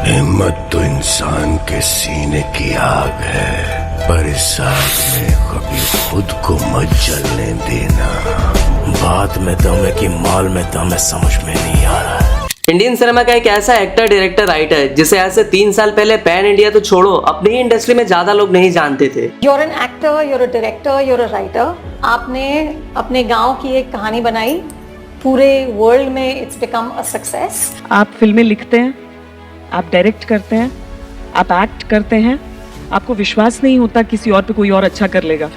हिम्मत तो इंसान के सीने की आग है, पर इस आग में कभी खुद को मत जलने देना। बात में दम है कि माल में दम है, समझ में नहीं आ रहा है। इंडियन सिनेमा का एक ऐसा एक्टर, डायरेक्टर, राइटर जिसे ऐसे 3 साल पहले पैन इंडिया तो छोड़ो अपनी ही इंडस्ट्री में ज्यादा लोग नहीं जानते थे। You're an actor, you're a director, you're a writer. आपने अपने गांव की एक कहानी बनाई, पूरे वर्ल्ड में इट्स बिकम अ सक्सेस। आप फिल्में लिखते हैं, आप डायरेक्ट करते हैं, आप एक्ट करते हैं, आपको विश्वास नहीं होता किसी और पे कोई और अच्छा कर लेगा।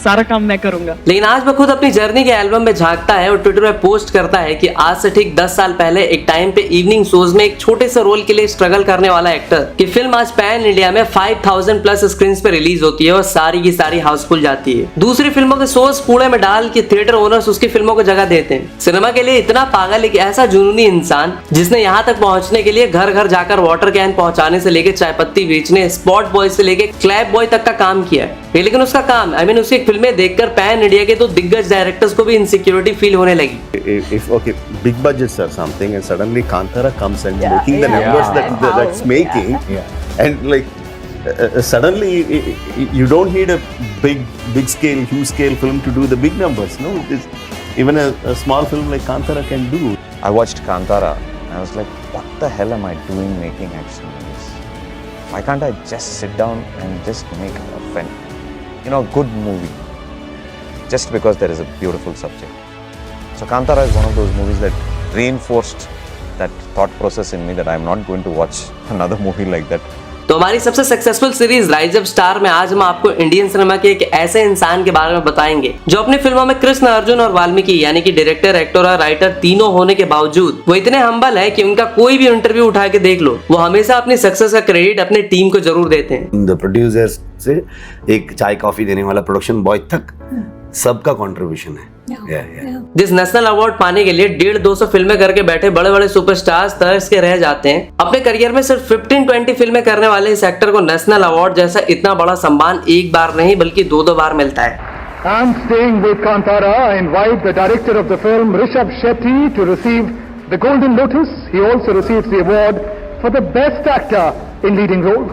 सारा काम मैं करूंगा। लेकिन आज वो खुद अपनी जर्नी के एल्बम में झांकता है और ट्विटर पे पोस्ट करता है कि आज से ठीक 10 साल पहले एक टाइम पे इवनिंग शोज में एक छोटे से रोल के लिए स्ट्रगल करने वाला एक्टर की फिल्म आज पैन इंडिया में 5000 प्लस स्क्रीन पे रिलीज होती है और सारी की सारी हाउसफुल जाती है। दूसरी फिल्मों के शोज कूड़े में डाल के थिएटर ओनर्स उसकी फिल्मों को जगह देते हैं। सिनेमा के लिए इतना पागल एक ऐसा जुनूनी इंसान जिसने यहाँ तक पहुंचने के लिए घर घर जाकर वाटर कैन पहुंचाने से लेकर चाय पत्ती बेचने, स्पॉट बॉय से लेकर क्लैब बॉय तक का काम किया है। लेकिन उसका काम उसकी फिल्में देखकर पैन इंडिया के तो दिग्गज डायरेक्टर्स को भी इनसिक्योरिटी फील होने लगी। If okay, big budgets or something, and suddenly Kantara comes and making the numbers that's making, and like suddenly you don't need a big scale, huge scale film to do the big numbers. No, even a small film like Kantara can do. I watched Kantara and I was like, what the hell am I doing making action movies? Why can't I just sit down and just make a good movie? Just because there is a beautiful subject. So Kantara is one of those movies that reinforced that thought process in me that I'm not going to watch another movie like that. तो हमारी सबसे successful series rise of star में आज हम आपको Indian cinema के एक ऐसे इंसान के बारे में बताएंगे जो अपनी फिल्मों में कृष्ण, अर्जुन और वाल्मीकि यानी कि डायरेक्टर, एक्टर और राइटर तीनों होने के बावजूद वो इतने हम्बल है कि उनका कोई भी इंटरव्यू उठा के देख लो, वो हमेशा अपनी सक्सेस का क्रेडिट अपनी टीम को जरूर देते हैं। The producers से एक चाय कॉफी देने वाला प्रोडक्शन बॉय तक सबका कंट्रीब्यूशन है। जिस नेशनल अवार्ड पाने के लिए 150-200 फिल्में करके बैठे बड़े बड़े सुपरस्टार्स तरस के रह जाते हैं, अपने करियर में सिर्फ 15-20 फिल्में करने वाले इस एक्टर को नेशनल अवार्ड जैसा इतना बड़ा सम्मान एक बार नहीं बल्कि 2-2 बार मिलता है। And staying with Kantara, I invite the director of the film, Rishabh Shetty, to receive the Golden Lotus. He also receives the award for the best actor in leading role.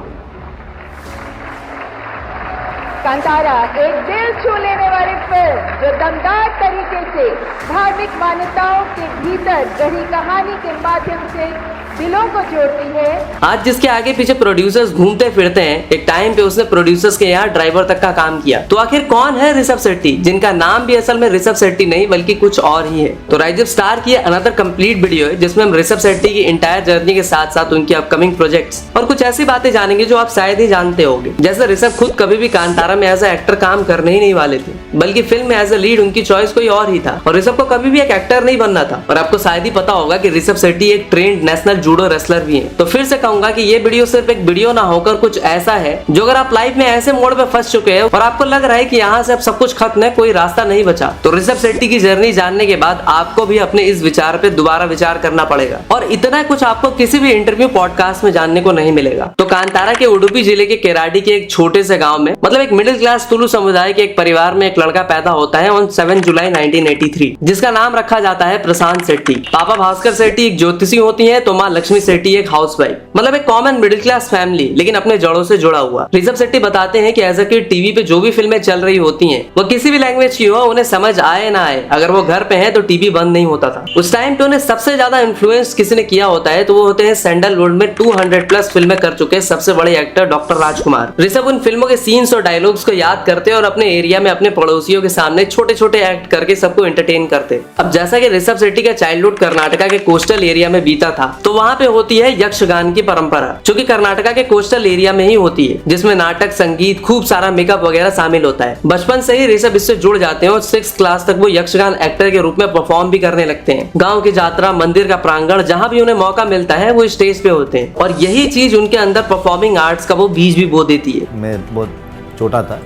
Kantara एक दिल छू लेने वाली फिल्म जो दमदार तरीके से धार्मिक मान्यताओं के भीतर गहरी कहानी के माध्यम से दिलों को जोड़ती है। आज जिसके आगे पीछे प्रोड्यूसर्स घूमते फिरते हैं, एक टाइम पे उसने प्रोड्यूसर्स के यहाँ ड्राइवर तक का काम किया। तो आखिर कौन है ऋषभ शेट्टी, जिनका नाम भी असल में ऋषभ शेट्टी नहीं बल्कि कुछ और ही है। तो राइज ऑफ स्टार की अनदर कंप्लीट वीडियो है जिसमें हम ऋषभ शेट्टी की इंटायर जर्नी के साथ साथ उनकी अपकमिंग प्रोजेक्ट्स और कुछ ऐसी बातें जानेंगे जो आप शायद ही जानते होंगे। जैसे ऋषभ खुद कभी भी कांतारा में एज ए एक्टर काम करने ही नहीं वाले थे, बल्कि फिल्म में एज ए लीड उनकी चॉइस कोई और ही था और ऋषभ को कभी भी एक एक्टर नहीं बनना था। और आपको शायद ही पता होगा कि ऋषभ शेट्टी एक ट्रेंड नेशनल जूडो रेसलर भी हैं। तो फिर से कहूंगा कि ये वीडियो सिर्फ एक वीडियो ना होकर कुछ ऐसा है जो अगर आप लाइफ में ऐसे मोड़ पे फंस चुके हैं और आपको लग रहा है कि यहाँ से अब सब कुछ खत्म है, कोई रास्ता नहीं बचा, तो ऋषभ शेट्टी की जर्नी जानने के बाद आपको भी अपने इस विचार पे दोबारा विचार करना पड़ेगा। और इतना कुछ आपको किसी भी इंटरव्यू पॉडकास्ट में जानने को नहीं मिलेगा। तो कांतारा के उडुपी जिले के केराडी के एक छोटे से गाँव में मतलब एक मिडिल क्लास तुलु समुदाय के एक परिवार में एक लड़का पैदा होता है ऑन 7 जुलाई 1983, जिसका नाम रखा जाता है प्रशांत शेट्टी। पापा भास्कर शेट्टी एक ज्योतिषी होती है तो माँ लक्ष्मी शेट्टी एक हाउसवाइफ, मतलब एक कॉमन मिडिल क्लास फैमिली लेकिन अपने जड़ों से जुड़ा हुआ। ऋषभ शेट्टी बताते हैं कि एज अ किड टीवी पे जो भी फिल्में चल रही होती हैं वो किसी भी लैंग्वेज की हो, उन्हें समझ आए ना आए, अगर वो घर पे हैं तो टीवी बंद नहीं होता था। उस टाइम पे उन्हें सबसे ज्यादा इन्फ्लुएंस किसी ने किया होता है तो वो होते हैं सैंडलवुड में 200+ फिल्में कर चुके सबसे बड़े एक्टर डॉक्टर राजकुमार। ऋषभ उन फिल्मों के सीन्स और डायलॉग्स को याद करते और अपने एरिया में अपने पड़ोसियों के सामने छोटे छोटे एक्ट करके सबको एंटरटेन करते। अब जैसा कि ऋषभ शेट्टी का चाइल्डहुड कर्नाटका के कोस्टल एरिया में बीता था तो वहाँ पे होती है यक्षगान की परंपरा जो कि कर्नाटका के कोस्टल एरिया में ही होती है, जिसमें नाटक, संगीत, खूब सारा मेकअप वगैरह शामिल होता है। बचपन से ही ऋषभ इससे जुड़ जाते हैं और 6th क्लास तक वो यक्षगान एक्टर के रूप में परफॉर्म भी करने लगते हैं। गांव की यात्रा, मंदिर का प्रांगण, जहां भी उन्हें मौका मिलता है वो स्टेज पे होते हैं और यही चीज उनके अंदर परफॉर्मिंग आर्ट्स का वो बीज भी बो देती है। मैं बहुत छोटा था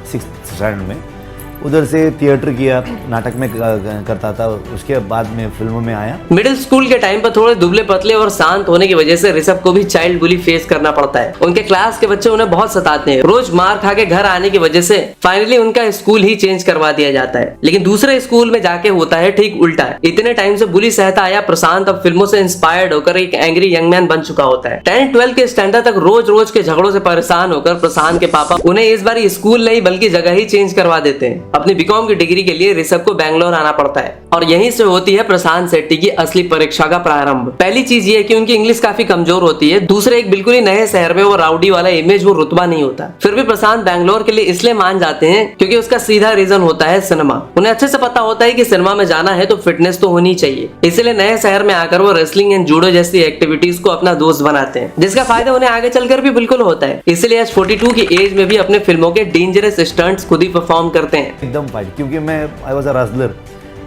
6th स्टैंडर्ड में, उधर से थिएटर किया, नाटक में करता था, उसके बाद में फिल्मों में आया। मिडिल स्कूल के टाइम पर थोड़े दुबले पतले और शांत होने की वजह से ऋषभ को भी चाइल्ड बुली फेस करना पड़ता है। उनके क्लास के बच्चे उन्हें बहुत सताते हैं। रोज मार खा के घर आने की वजह से फाइनली उनका स्कूल ही चेंज करवा दिया जाता है। लेकिन दूसरे स्कूल में जाके होता है ठीक उल्टा। इतने टाइम से बुली सहता आया प्रशांत अब फिल्मों से इंस्पायर्ड होकर एक एंग्री यंग मैन बन चुका होता है। 10-12 के स्टैंडर्ड तक रोज रोज के झगड़ों से परेशान होकर प्रशांत के पापा उन्हें इस बार स्कूल नहीं बल्कि जगह ही चेंज करवा देते हैं। अपनी बीकॉम की डिग्री के लिए ऋषभ को बैंगलोर आना पड़ता है और यहीं से होती है प्रशांत शेट्टी की असली परीक्षा का प्रारंभ। पहली चीज ये है कि उनकी इंग्लिश काफी कमजोर होती है। दूसरे, एक बिल्कुल ही नए शहर में वो राउडी वाला इमेज, वो रुतबा नहीं होता। फिर भी प्रशांत बैंगलोर के लिए इसलिए मान जाते हैं क्योंकि उसका सीधा रीजन होता है सिनेमा। उन्हें अच्छे से पता होता है कि सिनेमा में जाना है तो फिटनेस तो होनी चाहिए। इसलिए नए शहर में आकर वो रेसलिंग एंड जूडो जैसी एक्टिविटीज को अपना दोस्त बनाते हैं, जिसका फायदा उन्हें आगे चलकर भी बिल्कुल होता है। इसलिए आज 42 की एज में भी अपने फिल्मों के डेंजरस स्टंट्स खुद ही परफॉर्म करते हैं। एकदम फाइट, क्योंकि मैं I was a wrestler,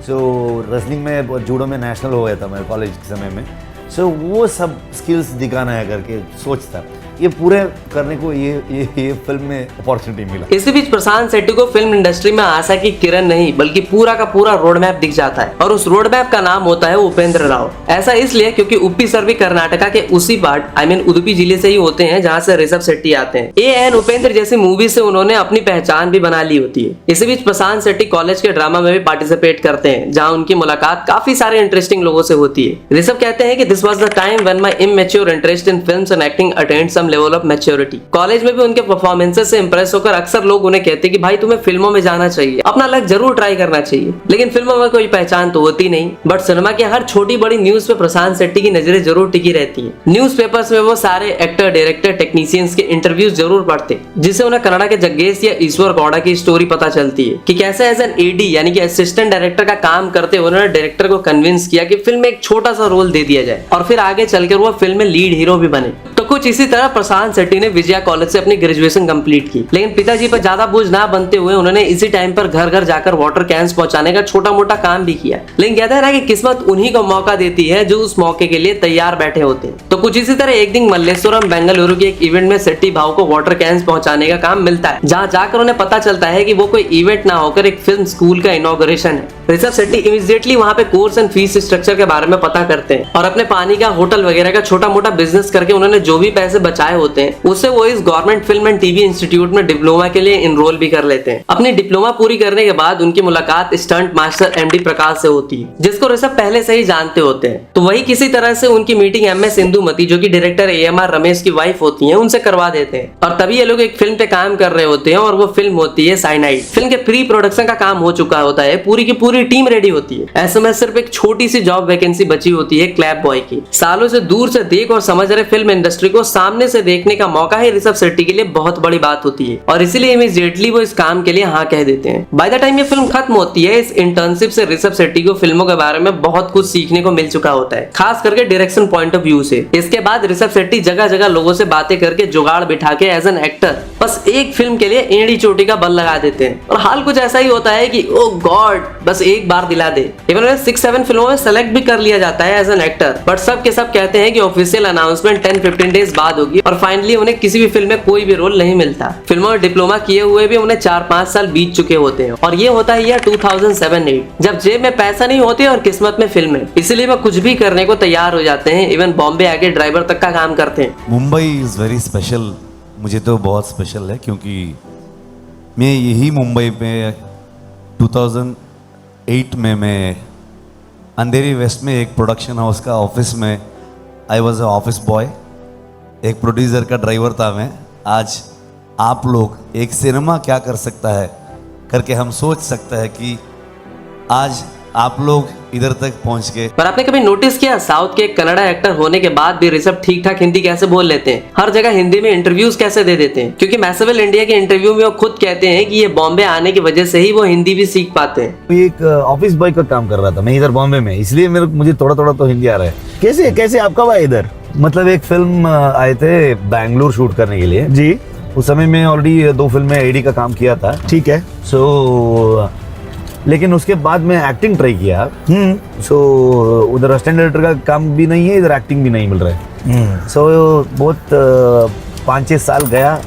so wrestling में, जूडो में नेशनल हो गया था मैं कॉलेज के समय में। सो वो सब स्किल्स दिखाना है करके सोचता, ये पूरे करने को ये फिल्म में अपॉर्चुनिटी मिला। इसी बीच प्रशांत शेट्टी को फिल्म इंडस्ट्री में आशा की किरण नहीं बल्कि पूरा का पूरा रोड मैप दिख जाता है और उस रोड मैप का नाम होता है उपेंद्र राव। ऐसा इसलिए क्योंकि उप्पी सर भी कर्नाटका के उसी पार्ट उडुपी जिले से ही होते हैं जहाँ से ऋषभ शेट्टी आते हैं। एएन उपेंद्र जैसी मूवी से उन्होंने अपनी पहचान भी बना ली होती है। इसी बीच प्रशांत शेट्टी कॉलेज के ड्रामा में भी पार्टिसिपेट करते हैं, जहाँ उनकी मुलाकात काफी सारे इंटरेस्टिंग लोगों से होती है। ऋषभ कहते हैं कि this was the time when my immature interest in films and acting attend some level of maturity. College में भी उनके परफॉर्मेंसेस से इंप्रेस होकर अक्सर लोग उन्हें कहते कि भाई तुम्हें फिल्मों में जाना चाहिए, अपना लक जरूर ट्राई करना चाहिए। लेकिन फिल्मों में कोई पहचान तो होती नहीं, बट सिनेमा की हर छोटी बड़ी न्यूज पे प्रशांत शेट्टी की नजरें जरूर टिकी रहती हैं। न्यूज़पेपर्स में वो सारे एक्टर, डायरेक्टर, टेक्नीशियंस के इंटरव्यूज जरूर पढ़ते, जिससे उन्हें कन्नड़ा के जग्गेश या ईश्वर गौड़ा की स्टोरी पता चलती है कि कैसे एज एन एडी यानी कि असिस्टेंट डायरेक्टर का काम करते उन्होंने डायरेक्टर को कन्विंस किया कि फिल्म में एक छोटा सा रोल दे दिया जाए और फिर आगे चलकर वो फिल्म में लीड हीरो भी बने। तो कुछ इसी तरह प्रशांत शेट्टी ने विजया कॉलेज से अपनी ग्रेजुएशन कंप्लीट की, लेकिन पिताजी पर ज्यादा बोझ ना बनते हुए उन्होंने इसी टाइम पर घर घर जाकर वाटर कैंस पहुंचाने का छोटा मोटा काम भी किया। लेकिन कहते हैं ना कि किस्मत उन्हीं को मौका देती है जो उस मौके के लिए तैयार बैठे होते हैं। तो कुछ इसी तरह एक दिन मल्लेश्वरम बेंगलुरु के एक इवेंट में शेट्टी भाव को वाटर कैंस पहुंचाने का काम मिलता है, जहां जाकर उन्हें पता चलता है कि वो कोई इवेंट ना होकर एक फिल्म स्कूल का इनॉग्रेशन है। ऋषभ शेट्टी इमीडिएटली वहां पे कोर्स एंड फीस स्ट्रक्चर के बारे में पता करते हैं और अपने पानी का, होटल वगैरह का छोटा मोटा बिजनेस करके उन्होंने जो भी पैसे बचाए होते हैं उससे वो इस government film and TV institute में डिप्लोमा के लिए इनरोल भी कर लेते हैं। अपनी डिप्लोमा पूरी करने के बाद उनकी मुलाकात स्टंट मास्टर एमडी प्रकाश से होती है, जिसको ऋषभ पहले से ही जानते होते हैं। तो वही किसी तरह से उनकी मीटिंग एमएस इंदुमती, जो कि डायरेक्टर एएमआर रमेश की वाइफ होती हैं, उनसे करवा देते हैं। और तभी ये लोग एक फिल्म पे काम कर रहे होते हैं और वो फिल्म होती है साइनाइड। फिल्म के प्री प्रोडक्शन का काम हो चुका होता है, पूरी की पूरी टीम रेडी होती है। ऐसे में सिर्फ एक छोटी सी जॉब वैकेंसी बची होती है क्लैप बॉय की। सालों से दूर से देख और समझ रहे फिल्म इंडस्ट्री को सामने से देखने का मौका ही ऋषभ शेट्टी के लिए बहुत बड़ी बात होती है और इसीलिए इमीडिएटली वो इस काम के लिए हाँ कह देते हैं। बाय द टाइम ये फिल्म खत्म होती है, इस इंटर्नशिप से ऋषभ शेट्टी को फिल्मों के बारे में बहुत कुछ सीखने को मिल चुका होता है, खास करके डायरेक्शन पॉइंट ऑफ व्यू से। इसके बाद ऋषभ शेट्टी जगह जगह लोगों से बातें करके जुगाड़ बिठा के एज एन एक्टर बस एक फिल्म के लिए एड़ी चोटी का बल लगा देते हैं और हाल कुछ ऐसा ही होता है कि ओ गॉड बस एक बार दिला दे। इवन उन्हें 6-7 फिल्मों में सेलेक्ट भी कर लिया जाता है एज एन एक्टर, बट सब के सब कहते हैं कि ऑफिशियल अनाउंसमेंट 10-15 डेज बाद होगी और फाइनली उन्हें किसी भी फिल्म में कोई भी रोल नहीं मिलता। फिल्मों में डिप्लोमा किए हुए भी उन्हें 4-5 साल बीत चुके होते हैं और ये होता है ईयर 2007-8, जब जेब में पैसा नहीं होते और किस्मत में फिल्में। इसलिए वो कुछ भी करने को तैयार हो जाते हैं, इवन बॉम्बे आके ड्राइवर तक का काम करते हैं। मुंबई इज़ वेरी स्पेशल, मुझे तो बहुत स्पेशल है क्योंकि मैं यही मुंबई में 2008 में मैं अंधेरी वेस्ट में एक प्रोडक्शन हाउस का ऑफिस में I was a office boy, एक प्रोड्यूसर का ड्राइवर था मैं। आज आप लोग एक सिनेमा क्या कर सकता है करके हम सोच सकते हैं कि आज आप लोग इधर तक पहुंच गए। पर आपने कभी नोटिस किया साउथ के कन्नड़ा एक्टर होने के बाद भी ऋषभ ठीक ठाक हिंदी कैसे बोल लेते हैं, हर जगह हिंदी में इंटरव्यूज कैसे दे देते हैं? क्योंकि मैसेबल इंडिया के इंटरव्यू में वो खुद कहते हैं कि ये बॉम्बे आने की वजह से ही वो हिंदी भी सीख पाते हैं। एक ऑफिस बॉय का काम कर रहा था मैं इधर बॉम्बे में, इसलिए मुझे थोड़ा थोड़ा तो हिंदी आ रहा है। कैसे आप कब आए इधर? मतलब एक फिल्म आए थे बैंगलोर शूट करने के लिए जी। उस समय में ऑलरेडी 2 फिल्म में एडी का काम किया था, ठीक है। सो लेकिन उसके बाद मैं एक्टिंग ट्राई किया। सो उधर असिस्टेंट डायरेक्टर का काम भी नहीं है, इधर एक्टिंग भी नहीं मिल रहा है। सो बहुत 5-6 साल गया,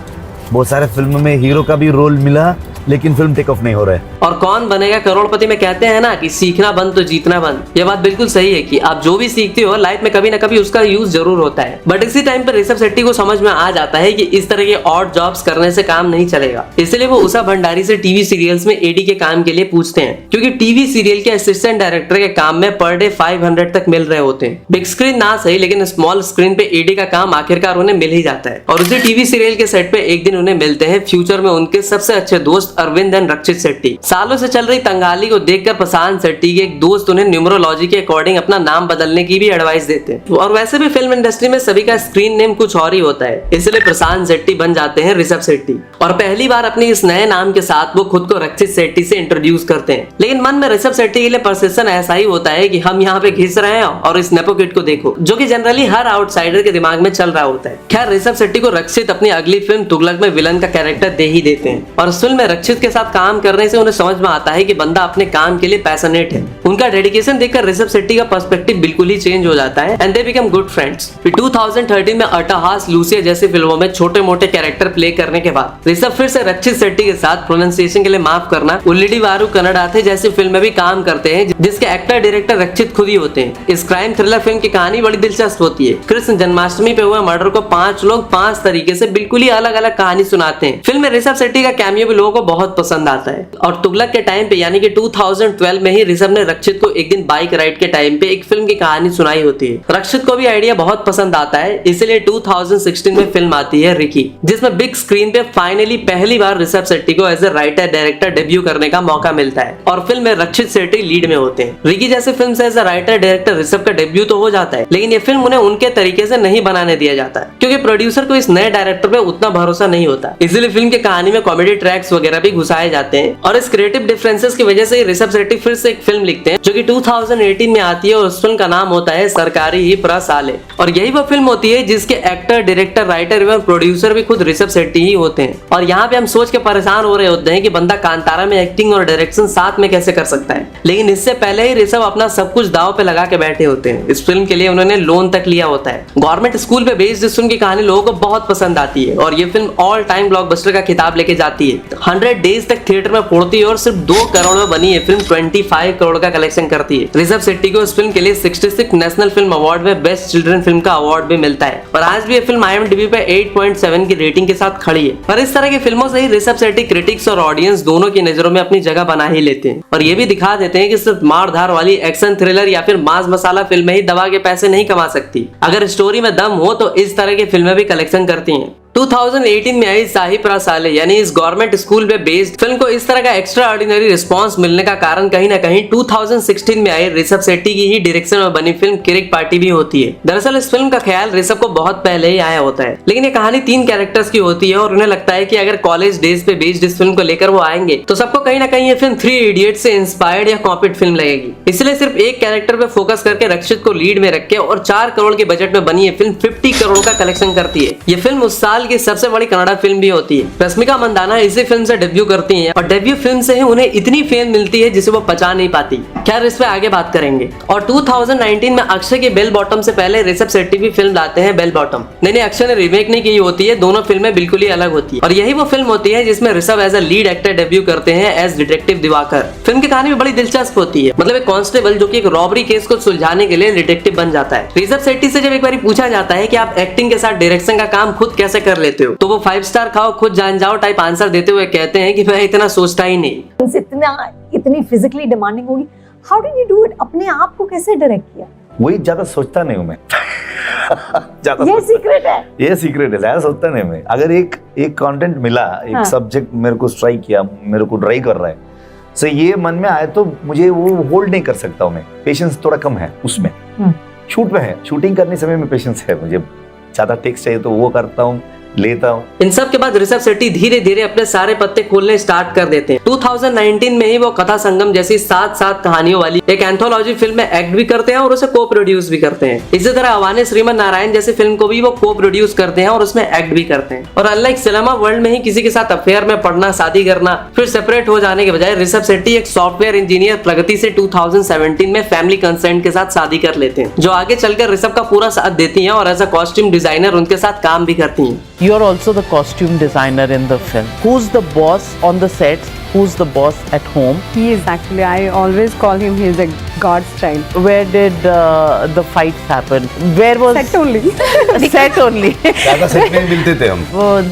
बहुत सारे फिल्म में हीरो का भी रोल मिला लेकिन फिल्म टेक ऑफ नहीं हो रहा है। और कौन बनेगा करोड़पति में कहते हैं ना कि सीखना बंद तो जीतना बंद। ये बात बिल्कुल सही है कि आप जो भी सीखते हो लाइफ में कभी ना कभी उसका यूज जरूर होता है। बट इसी टाइम पर ऋषभ शेट्टी को समझ में आ जाता है कि इस तरह के ऑड जॉब्स करने से काम नहीं चलेगा, इसलिए वो उषा भंडारी से टीवी सीरियल्स में एडी के काम के लिए पूछते हैं, क्योंकि टीवी सीरियल के असिस्टेंट डायरेक्टर के काम में पर डे 500 तक मिल रहे होते हैं। बिग स्क्रीन ना सही लेकिन स्मॉल स्क्रीन पे एडी का काम आखिरकार उन्हें मिल ही जाता है। और उसी टीवी सीरियल के सेट पे एक दिन उन्हें मिलते हैं फ्यूचर में उनके सबसे अच्छे दोस्त अरविंद एंड रक्षित शेट्टी। सालों से चल रही तंगाली को देखकर प्रशांत शेट्टी के एक दोस्त उन्हें न्यूमरोलॉजी के अकॉर्डिंग अपना नाम बदलने की भी एडवाइस देते हैं। और वैसे भी फिल्म इंडस्ट्री में सभी का स्क्रीन नेम कुछ और ही होता है, इसलिए प्रशांत शेट्टी बन जाते हैं ऋषभ शेट्टी। और पहली बार अपने इस नए नाम के साथ वो खुद को रक्षित शेट्टी से इंट्रोड्यूस करते हैं। लेकिन मन में ऋषभ शेट्टी के लिए परसेप्शन ऐसा ही होता है कि हम यहाँ पे घिस रहे हैं और इस नेपो किड को देखो, जो कि जनरली हर आउटसाइडर के दिमाग में चल रहा होता है। खैर ऋषभ शेट्टी को रक्षित अपनी अगली फिल्म तुगलक में विलन का कैरेक्टर दे ही देते हैं और इस फिल्म में रक्षित के साथ काम करने से उन्हें समझ में आता है कि बंदा अपने काम के लिए पैशनेट है। उनका डेडिकेशन देखकर ऋषभ शेट्टी का पर्सपेक्टिव बिल्कुल ही चेंज हो जाता है and they become good friends. फिर 2013 में अट्टहास, लूसिया जैसी फिल्मों में छोटे मोटे कैरेक्टर प्ले करने के बाद ऋषभ फिर से रक्षित शेट्टी के साथ प्रोनाउंसिएशन के लिए माफ करना उल्लिडी वारू कन्नड़ा थे जैसी फिल्म में भी काम करते हैं, जिसके एक्टर डायरेक्टर रक्षित खुद ही होते हैं। इस क्राइम थ्रिलर फिल्म की कहानी बड़ी दिलचस्प होती है। कृष्ण जन्माष्टमी पे हुए मर्डर को 5 लोग 5 तरीके से बिल्कुल ही अलग अलग कहानी सुनाते हैं। फिल्म में ऋषभ शेट्टी का कैमियो भी लोगों को बहुत पसंद आता है। और तुगलक के टाइम पे यानी कि 2012 में ही ऋषभ ने रक्षित को एक दिन बाइक राइड के टाइम पे एक फिल्म की कहानी सुनाई होती है। रक्षित को भी आइडिया बहुत पसंद आता है, इसलिए 2016 में फिल्म आती है रिकी, जिसमें बिग स्क्रीन पे फाइनली पहली बार ऋषभ शेट्टी को as a writer director debut करने का मौका मिलता है और फिल्म में रक्षित शेट्टी लीड में होते हैं। रिकी जैसे फिल्म से as a writer director Rishabh का डेब्यू तो हो जाता है, लेकिन ये फिल्म उन्हें उनके तरीके से नहीं बनाने दिया जाता है, क्योंकि प्रोड्यूसर को इस नए डायरेक्टर पे उतना भरोसा नहीं होता। इसलिए फिल्म की कहानी में कॉमेडी ट्रैक्स वगैरह भी घुसाए जाते हैं और इस क्रिएटिव डिफरेंसेस की वजह से ऋषभ शेट्टी फिर से एक फिल्म लिखते हैं जो कि 2018 में आती है और उस फिल्म का नाम होता है सरकारी ही प्रसाले। और यही वो फिल्म होती है जिसके एक्टर, डायरेक्टर, राइटर एवं प्रोड्यूसर भी खुद ऋषभ शेट्टी ही होते हैं। और यहाँ पे हम सोच के परेशान हो रहे होते हैं कि बंदा कांतारा में एक्टिंग और डायरेक्शन साथ में कैसे कर सकता है, लेकिन इससे पहले ही ऋषभ अपना सब कुछ दाव पे लगा के बैठे होते हैं। इस फिल्म के लिए उन्होंने लोन तक लिया होता है। गवर्नमेंट स्कूल पे बेस्ड इस फिल्म की कहानी लोगों को बहुत पसंद आती है और ये फिल्म ऑल टाइम ब्लॉकबस्टर का खिताब लेके जाती है। 100 डेज तक थिएटर में फोड़ती है और सिर्फ 2 करोड़ में बनी ये फिल्म 25 करोड़ का कलेक्शन करती है। ऋषभ शेट्टी को इस फिल्म के लिए 66 नेशनल फिल्म अवार्ड में बेस्ट चिल्ड्रन फिल्म का अवार्ड भी मिलता है और आज भी ये फिल्म IMDb पे 8.7 की रेटिंग के साथ खड़ी है। पर इस तरह की फिल्मों से ही ऋषभ शेट्टी क्रिटिक्स और ऑडियंस दोनों की नजरों में अपनी जगह बना ही लेते हैं और ये भी दिखा देते हैं कि सिर्फ मारधार वाली एक्शन थ्रिलर या फिर मास मसाला फिल्में ही दबा के पैसे नहीं कमा सकती। अगर स्टोरी में दम हो तो इस तरह की फिल्में भी कलेक्शन करती हैं। 2018 में आई साही प्रसाले यानी इस गवर्नमेंट स्कूल पे बेस्ड फिल्म को इस तरह का एक्स्ट्रा ऑर्डिनरी रिस्पॉन्स मिलने का कारण कहीं ना कहीं 2016 में आई ऋषभ शेट्टी की ही डायरेक्शन में बनी फिल्म किरिक पार्टी भी होती है। दरअसल इस फिल्म का ख्याल ऋषभ को बहुत पहले ही आया होता है, लेकिन ये कहानी 3 कैरेक्टर्स की होती है और उन्हें लगता है कि अगर कॉलेज डेज पे बेस्ड इस फिल्म को लेकर वो आएंगे तो सबको कहीं ना कहीं ये फिल्म 3 इडियट्स से इंस्पायर्ड या कॉपीड फिल्म लगेगी। इसलिए सिर्फ एक कैरेक्टर पे फोकस करके रक्षित को लीड में रख के और 4 करोड़ के बजट में बनी ये फिल्म 50 करोड़ का कलेक्शन करती है। ये फिल्म उस साल की सबसे बड़ी कन्नड़ा फिल्म भी होती है। रश्मिका मंदाना इसी फिल्म से डेब्यू करती हैं और डेब्यू फिल्म से ही उन्हें इतनी फेम मिलती है जिसे वो पचा नहीं पाती। खैर इस पे आगे बात करेंगे। और 2019 में अक्षय की बेल बॉटम से पहले ऋषभ शेट्टी भी फिल्म लाते हैं बेल बॉटम। नहीं अक्षय ने रीमेक नहीं की होती है, दोनों फिल्में बिल्कुल ही अलग होती है और यही वो फिल्म होती है जिसमें Rishabh as a lead actor debut करते हैं एज डिटेक्टिव दिवाकर। फिल्म की कहानी भी बड़ी दिलचस्प होती है, मतलब एक कांस्टेबल जो कि एक रॉबरी केस को सुलझाने के लिए डिटेक्टिव बन जाता है। ऋषभ शेट्टी से जब एक बार पूछा जाता है कि आप एक्टिंग के साथ डायरेक्शन का काम खुद कैसे कर लेते हो, तो वो 5 स्टार खाओ खुद जान जाओ टाइप आंसर देते हुए कहते हैं कि मैं इतना सोचता ही नहीं। इतनी फिजिकली डिमांडिंग होगी, how did you do it? अपने आप को कैसे डायरेक्ट किया? वही ज्यादा सोचता नहीं हूँ मैं। ये सीक्रेट है, ये सीक्रेट है, ज्यादा सोचता नहीं मैं। अगर एक कंटेंट मिला, एक सब्जेक्ट मेरे को स्ट्राइक किया, मेरे को ड्राइव कर रहा है, सो ये मन में आए तो मुझे वो होल्ड नहीं कर सकता हूँ मैं। पेशेंस थोड़ा कम है उसमें। शूट में है, शूटिंग करने समय में पेशेंस है, मुझे ज्यादा टेक्स्ट चाहिए तो वो करता हूँ, लेता हूँ। इन सब के बाद ऋषभ शेट्टी धीरे धीरे अपने सारे पत्ते खोलने स्टार्ट कर देते हैं। 2019 में ही वो कथा संगम जैसी 7 कहानियों वाली एक एंथोलॉजी फिल्म में एक्ट भी करते हैं और उसे को प्रोड्यूस भी करते हैं। इसी तरह अवाने श्रीमन नारायण जैसी फिल्म को भी वो को प्रोड्यूस करते हैं और उसमें एक्ट भी करते हैं। और अनलाइक सिनेमा वर्ल्ड में ही किसी के साथ अफेयर में पड़ना, शादी करना, फिर सेपरेट हो जाने के बजाय ऋषभ शेट्टी एक सॉफ्टवेयर इंजीनियर प्रगति से 2017 में फैमिली कंसेंट के साथ शादी कर लेते हैं, जो आगे चलकर ऋषभ का पूरा साथ देती हैं और एज अ कॉस्ट्यूम डिजाइनर उनके साथ काम भी करती हैं। You are also the costume designer in the film. Who's the boss on the set? Who's the boss at home? He is actually, I always call him, he is a God's child. Where did the fights happen? Where was Set only. set only? ज्यादा set में मिलते थे हम।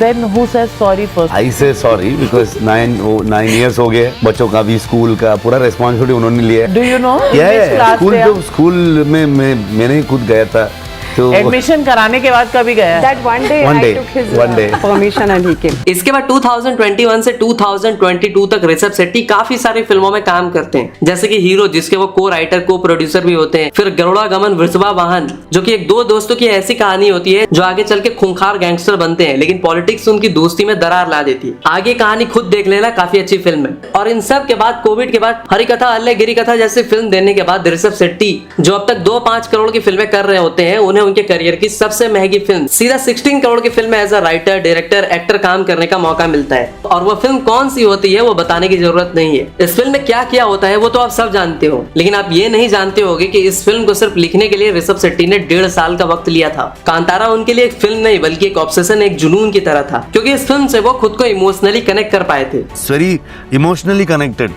Then who says sorry first? I say sorry because 9 years हो गए, बच्चों का भी स्कूल का पूरा रेस्पॉन्सिबिलिटी उन्होंने लिया है। Do you know? Yeah, Which class school they जो are? स्कूल में मैंने ही खुद गया था तो Admission कराने के बाद कभी गया? That one day One I day, took his one day. permission and he came. इसके बाद 2021 से 2022 तक ऋषभ शेट्टी काफी सारी फिल्मों में काम करते हैं, जैसे कि हीरो जिसके वो को राइटर को प्रोड्यूसर भी होते हैं, फिर गरुड़ा गमन वृषभा वाहन जो कि एक दो दोस्तों की ऐसी कहानी होती है जो आगे चल के खूंखार गैंगस्टर बनते हैं, लेकिन पॉलिटिक्स उनकी दोस्ती में दरार ला देती है। आगे कहानी खुद देख लेना, काफी अच्छी फिल्म है। और इन सब के बाद कोविड के बाद हरी कथा अल्ले गिरी कथा जैसी फिल्म देने के बाद ऋषभ शेट्टी जो अब तक 2-5 करोड़ की फिल्में कर रहे होते हैं, उन्हें उनके करियर की सबसे महंगी फिल्म सीधा 16 करोड़ की फिल्म में as a writer, director, actor काम करने का मौका मिलता है। और वो फिल्म कौन सी होती है वो बताने की जरूरत नहीं है। इस फिल्म में क्या किया होता है वो तो आप सब जानते हो, लेकिन आप ये नहीं जानते होगे कि इस फिल्म को सिर्फ लिखने के लिए ऋषभ शेट्टी ने 1.5 साल का वक्त लिया था। कांतारा उनके लिए एक फिल्म नहीं बल्कि एक ऑब्सेशन, एक जुनून की तरह था, क्योंकि इस फिल्म से वो खुद को इमोशनली कनेक्ट कर पाए थे। Very emotionally connected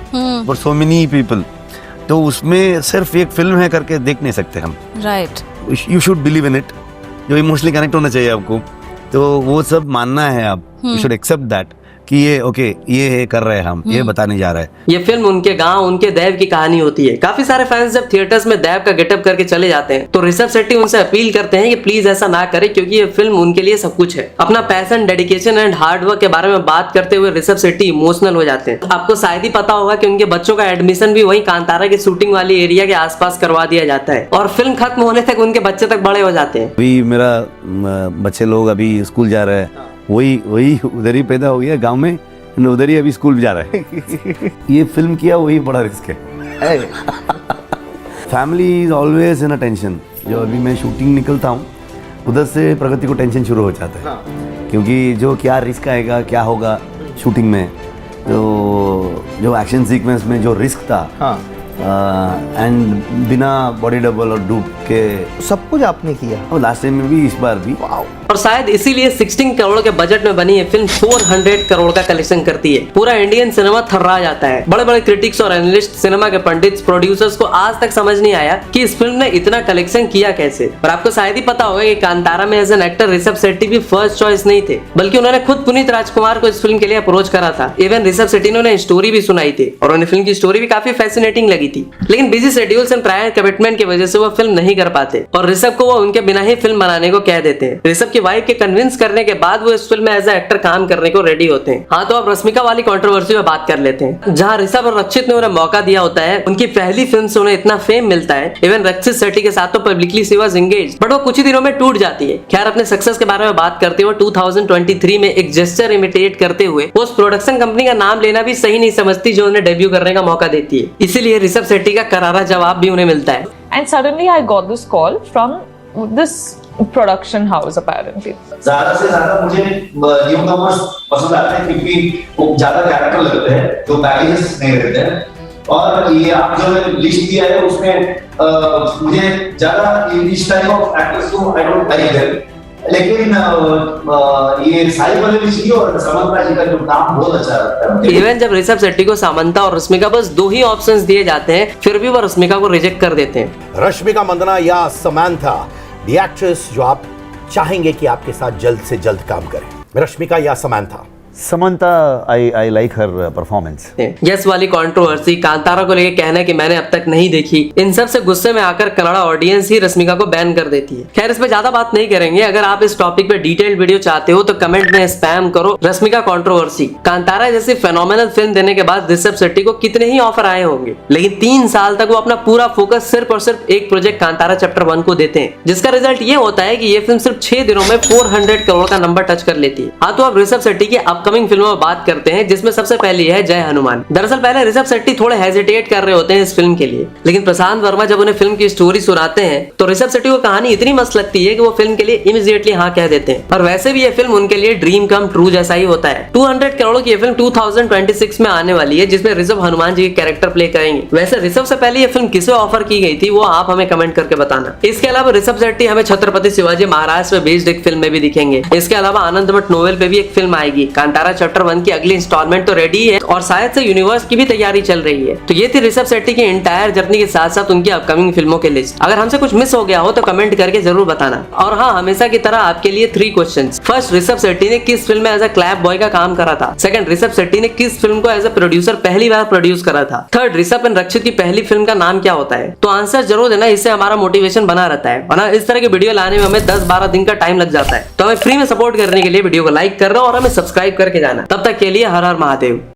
for so many people. तो उसमें सिर्फ एक फिल्म है करके देख नहीं सकते हम। Right, you should believe in it. जो इमोशनली कनेक्ट होना चाहिए आपको, तो वो सब मानना है आप। यू शुड एक्सेप्ट दैट कि ये ओके, ये कर रहे हैं हम, ये बताने जा रहे हैं। ये फिल्म उनके गांव, उनके दैव की कहानी होती है। काफी सारे फैंस जब थिएटर्स में दैव का गेटअप करके चले जाते हैं तो ऋषभ शेट्टी उनसे अपील करते हैं कि प्लीज ऐसा ना करें, क्योंकि ये फिल्म उनके लिए सब कुछ है। अपना passion, dedication and hard work के बारे में बात करते हुए ऋषभ शेट्टी इमोशनल हो जाते हैं। आपको शायद ही पता होगा कि उनके बच्चों का एडमिशन भी वही कांतारा की शूटिंग वाली एरिया के आसपास करवा दिया जाता है और फिल्म खत्म होने तक उनके बच्चे तक बड़े हो जाते हैं। अभी मेरा बच्चे लोग अभी स्कूल जा रहे हैं, वही उधर ही पैदा हो गया गांव में, उधर ही अभी स्कूल जा रहा है। ये फिल्म किया वही बड़ा रिस्क है। Family is always in tension. जो अभी मैं शूटिंग निकलता हूँ उधर से प्रगति को टेंशन शुरू हो जाता है, क्योंकि जो क्या रिस्क आएगा, क्या होगा शूटिंग में, जो एक्शन सीक्वेंस में जो रिस्क था, एंड बिना बॉडी डबल और डूब के सब कुछ आपने किया और लास्ट टाइम में भी, इस बार भी। और शायद इसीलिए 16 करोड़ के बजट में बनी ये फिल्म 400 करोड़ का कलेक्शन करती है। पूरा इंडियन सिनेमा थर्रा जाता है। बड़े बड़े क्रिटिक्स और एनालिस्ट, सिनेमा के पंडित, प्रोड्यूसर्स को आज तक समझ नहीं आया कि इस फिल्म ने इतना कलेक्शन किया कैसे। और आपको शायद ही पता होगा कि कांतारा में as an actor Rishabh Shetty भी फर्स्ट चॉइस नहीं थे, बल्कि उन्होंने खुद पुनीत राजकुमार को इस फिल्म के लिए अप्रोच करा था। इवन ऋषभ शेट्टी ने उन्हें स्टोरी भी सुनाई थी और उन्हें फिल्म की स्टोरी भी काफी फैसिनेटिंग लगी थी, लेकिन busy schedules and prior commitment की वजह से वो फिल्म नहीं कर पाते और ऋषभ को वो उनके बिना ही फिल्म बनाने को कह देते हैं। ऋषभ की वाइफ के कन्विंस करने के बाद वो इस फिल्म में एज ए एक्टर काम करने को रेडी होते हैं। हाँ, तो अब रश्मिका वाली कंट्रोवर्सी में बात कर लेते हैं, जहाँ ऋषभ और रक्षित ने उन्हें मौका दिया होता है। उनकी पहली फिल्म से उन्हें इतना फेम मिलता है, इवन रक्षित शेट्टी के साथ तो publicly she was engaged, but वो कुछ ही दिनों में टूट जाती है। खैर, अपने सक्सेस के बारे में बात करते हुए 2023 में एक जेस्चर इमिटेट करते हुए वो उस प्रोडक्शन कंपनी का नाम लेना भी सही नहीं समझती जो उन्हें डेब्यू करने का मौका देती है। इसीलिए ऋषभ शेट्टी का करारा जवाब भी उन्हें मिलता है। And suddenly I got this call from this production house apparently. ज्यादा से ज्यादा मुझे न्यू कमर्स पसंद आते हैं क्योंकि वो ज्यादा कैरेक्टर लगते हैं, जो बैगेजेस नहीं रहते हैं। और ये आप जो लिस्ट दिया है उसमें मुझे ज्यादा इस टाइप ऑफ एक्टर्स को आई डोंट लाइक देम, लेकिन ये साई पल्लवी जी और समंता जी का जो काम बहुत अच्छा लगता है। इवन जब ऋषभ शेट्टी को सामंता और रश्मिका बस 2 ही ऑप्शंस दिए जाते हैं, फिर भी वो रश्मिका को रिजेक्ट कर देते हैं। रश्मिका मंदाना या समंथा, द एक्ट्रेस जो आप चाहेंगे कि आपके साथ जल्द से जल्द काम करें, रश्मिका या Samantha? Samantha, I like her performance. Yes वाली कंट्रोवर्सी, कांतारा को लेके कहना कि मैंने अब तक नहीं देखी, इन सब से गुस्से में आकर कन्नड़ा ऑडियंस ही रश्मिका को बैन कर देती है। खैर, इस पे ज्यादा बात नहीं करेंगे। अगर आप इस टॉपिक पे डिटेल्ड वीडियो चाहते हो तो कमेंट में स्पैम करो रश्मिका कंट्रोवर्सी। कांतारा जैसी फेनोमेनल फिल्म देने के बाद ऋषभ शेट्टी को कितने ही ऑफर आए होंगे, लेकिन 3 साल तक वो अपना पूरा फोकस सिर्फ और सिर्फ एक प्रोजेक्ट कांतारा चैप्टर 1 को देते हैं, जिसका रिजल्ट ये होता है कि ये फिल्म सिर्फ 6 दिनों में 400 करोड़ का नंबर टच कर लेती है। हाँ, तो अब ऋषभ शेट्टी की अपकमिंग फिल्मों में बात करते हैं, जिसमें सबसे पहली है जय हनुमान। दरअसल पहले ऋषभ शेट्टी थोड़े हेजिटेट कर रहे होते हैं इस फिल्म के लिए, लेकिन प्रशांत वर्मा जब उन्हें फिल्म की स्टोरी सुनाते हैं तो ऋषभ शेट्टी को कहानी इतनी मस्त लगती है कि वो फिल्म के लिए इमीडिएटली हाँ कह देते हैं। और वैसे भी ये फिल्म उनके लिए ड्रीम कम ट्रू जैसा ही होता है। 200 करोड़ की ये फिल्म 2026 में आने वाली है, जिसमें ऋषभ हनुमान जी के कैरेक्टर प्ले करेंगे। वैसे ऋषभ से पहले ये फिल्म किसे ऑफर की गई थी वो आप हमें कमेंट करके बताना। इसके अलावा ऋषभ शेट्टी हमें छत्रपति शिवाजी महाराज पे बेस्ड एक फिल्म में भी दिखेंगे। इसके अलावा आनंद भट्ट नोवेल पे भी एक फिल्म आएगी। कांतारा चैप्टर 1 की अगली इंस्टॉलमेंट तो रेडी है और शायद से यूनिवर्स की भी तैयारी चल रही है। तो ये थी ऋषभ शेट्टी की एंटायर जर्नी के साथ साथ उनकी अपकमिंग फिल्मों की लिस्ट। अगर हमसे कुछ मिस हो गया हो तो कमेंट करके जरूर बताना। और हाँ, हमेशा की तरह आपके लिए 3 क्वेश्चंस। फर्स्ट, ऋषभ शेट्टी ने किस फिल्म में एज अ क्लैप बॉय का काम करा था? सेकंड, ऋषभ शेट्टी ने किस फिल्म को एज अ प्रोड्यूसर पहली बार प्रोड्यूस करा था? थर्ड, ऋषभ एंड रक्षित की पहली फिल्म का नाम क्या होता है? तो आंसर जरूर देना, इससे हमारा मोटिवेशन बना रहता है। वरना इस तरह की वीडियो लाने में हमें 10-12 दिन का टाइम लग जाता है। तो हमें फ्री में सपोर्ट करने के लिए वीडियो को लाइक कर रहा और हमें सब्सक्राइब करके जाना। तब तक के लिए हर हर महादेव।